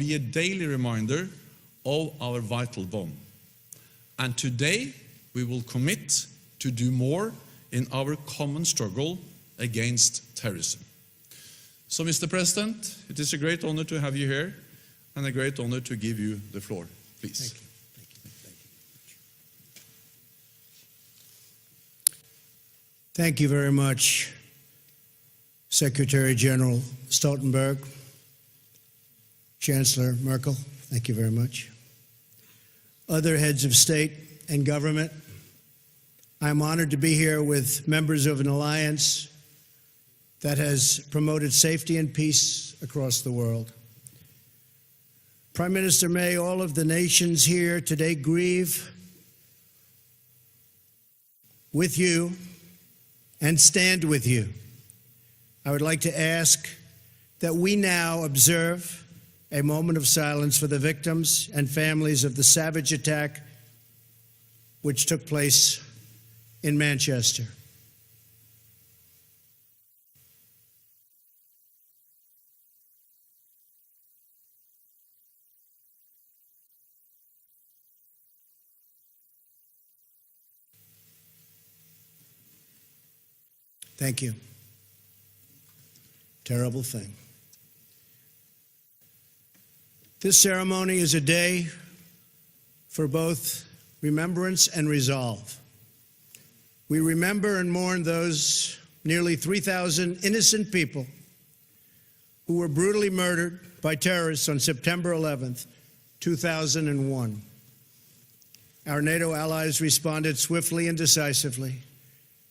be a daily reminder of our vital bond. And today we will commit to do more in our common struggle against terrorism. So, Mr. President, it is a great honor to have you here and a great honor to give you the floor. Please. Thank you. Thank you very much, Secretary General Stoltenberg, Chancellor Merkel. Thank you very much. Other heads of state and government, I'm honored to be here with members of an alliance that has promoted safety and peace across the world. Prime Minister May, all of the nations here today grieve with you and stand with you. I would like to ask that we now observe a moment of silence for the victims and families of the savage attack which took place in Manchester. Thank you. Terrible thing. This ceremony is a day for both remembrance and resolve. We remember and mourn those nearly 3,000 innocent people who were brutally murdered by terrorists on September 11th, 2001. Our NATO allies responded swiftly and decisively,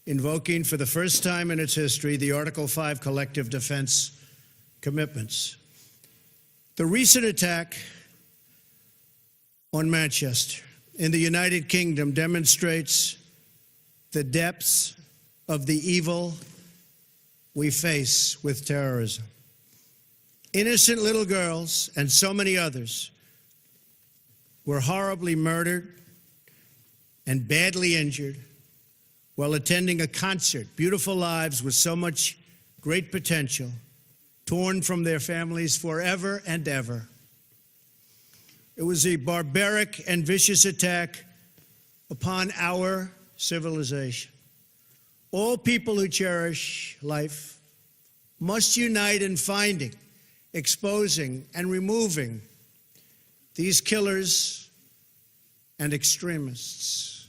invoking for the first time in its history the Article 5 collective defense commitments. The recent attack on Manchester in the United Kingdom demonstrates the depths of the evil we face with terrorism. Innocent little girls and so many others were horribly murdered and badly injured while attending a concert, beautiful lives with so much great potential, torn from their families forever and ever. It was a barbaric and vicious attack upon our civilization. All people who cherish life must unite in finding, exposing, and removing these killers and extremists.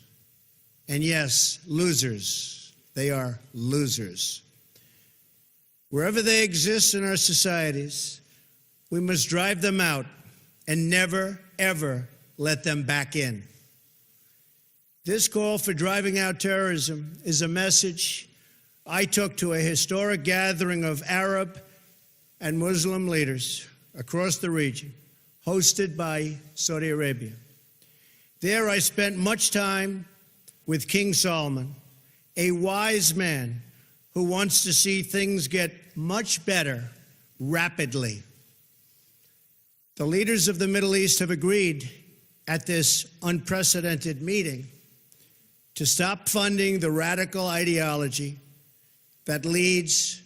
And yes, losers. They are losers. Wherever they exist in our societies, we must drive them out and never, ever let them back in. This call for driving out terrorism is a message I took to a historic gathering of Arab and Muslim leaders across the region, hosted by Saudi Arabia. There I spent much time with King Solomon, a wise man who wants to see things get much better rapidly. The leaders of the Middle East have agreed at this unprecedented meeting to stop funding the radical ideology that leads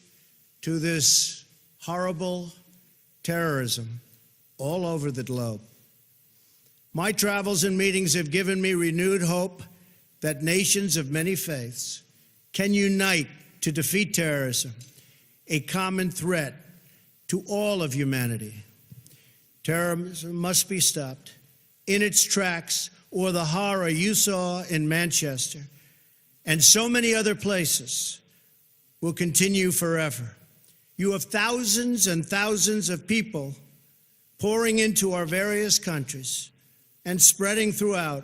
to this horrible terrorism all over the globe. My travels and meetings have given me renewed hope that nations of many faiths can unite to defeat terrorism, a common threat to all of humanity. Terrorism must be stopped in its tracks, or the horror you saw in Manchester and so many other places will continue forever. You have thousands and thousands of people pouring into our various countries and spreading throughout.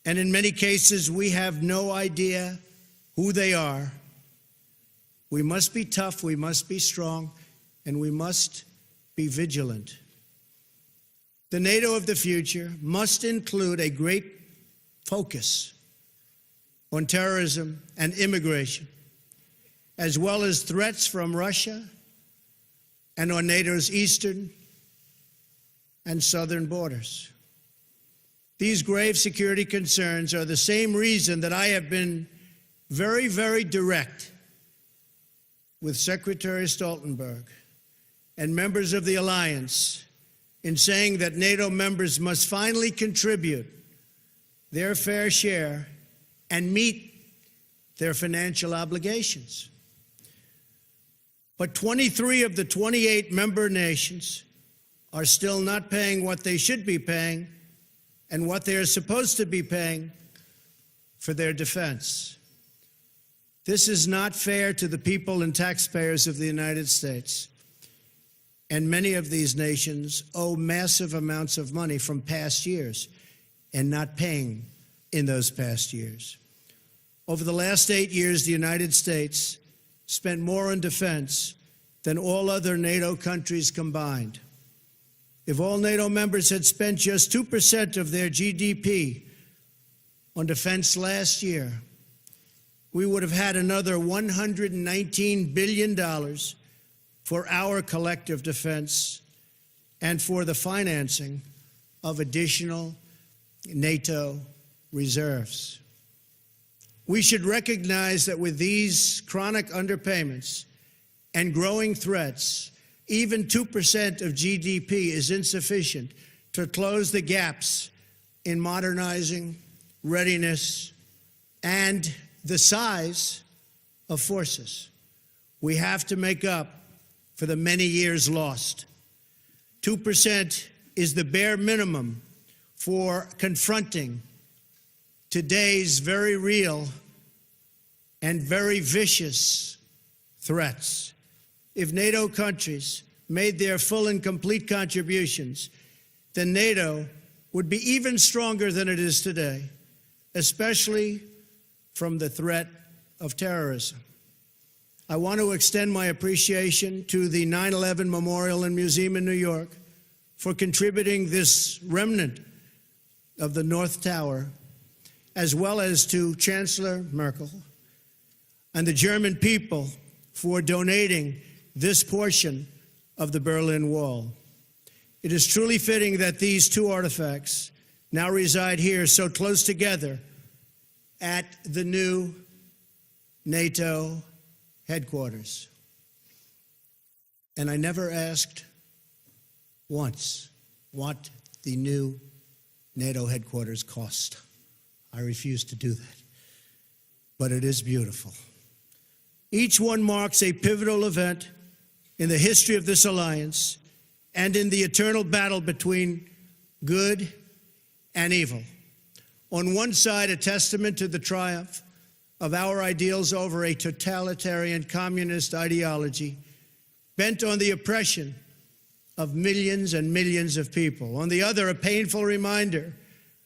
And in many cases, we have no idea who they are. We must be tough, we must be strong, and we must be vigilant. The NATO of the future must include a great focus on terrorism and immigration, as well as threats from Russia and on NATO's eastern and southern borders. These grave security concerns are the same reason that I have been very, very direct with Secretary Stoltenberg and members of the alliance in saying that NATO members must finally contribute their fair share and meet their financial obligations. But 23 of the 28 member nations are still not paying what they should be paying and what they are supposed to be paying for their defense. This is not fair to the people and taxpayers of the United States. And many of these nations owe massive amounts of money from past years and not paying in those past years. Over the last 8 years, the United States spent more on defense than all other NATO countries combined. If all NATO members had spent just 2% of their GDP on defense last year, we would have had another $119 billion for our collective defense and for the financing of additional NATO reserves. We should recognize that with these chronic underpayments and growing threats, even 2% of GDP is insufficient to close the gaps in modernizing, readiness, and the size of forces. We have to make up for the many years lost. 2% is the bare minimum for confronting today's very real and very vicious threats. If NATO countries made their full and complete contributions, then NATO would be even stronger than it is today, especially from the threat of terrorism. I want to extend my appreciation to the 9/11 Memorial and Museum in New York for contributing this remnant of the North Tower, as well as to Chancellor Merkel and the German people for donating this portion of the Berlin Wall. It is truly fitting that these two artifacts now reside here so close together at the new NATO headquarters. And I never asked once what the new NATO headquarters cost. I refuse to do that. But it is beautiful. Each one marks a pivotal event in the history of this alliance and in the eternal battle between good and evil. On one side, a testament to the triumph of our ideals over a totalitarian communist ideology bent on the oppression of millions and millions of people. On the other, a painful reminder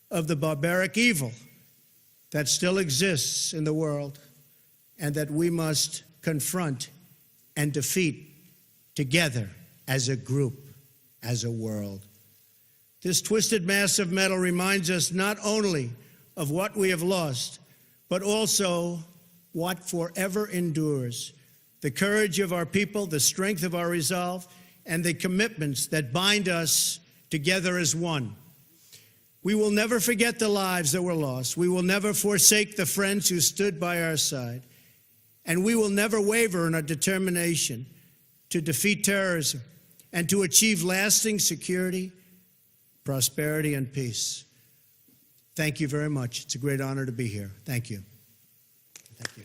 of the barbaric evil that still exists in the world and that we must confront and defeat together as a group, as a world. This twisted mass of metal reminds us not only of what we have lost, but also what forever endures, the courage of our people, the strength of our resolve, and the commitments that bind us together as one. We will never forget the lives that were lost. We will never forsake the friends who stood by our side. And we will never waver in our determination to defeat terrorism and to achieve lasting security, prosperity, and peace. Thank you very much. It's a great honor to be here. Thank you. Thank you.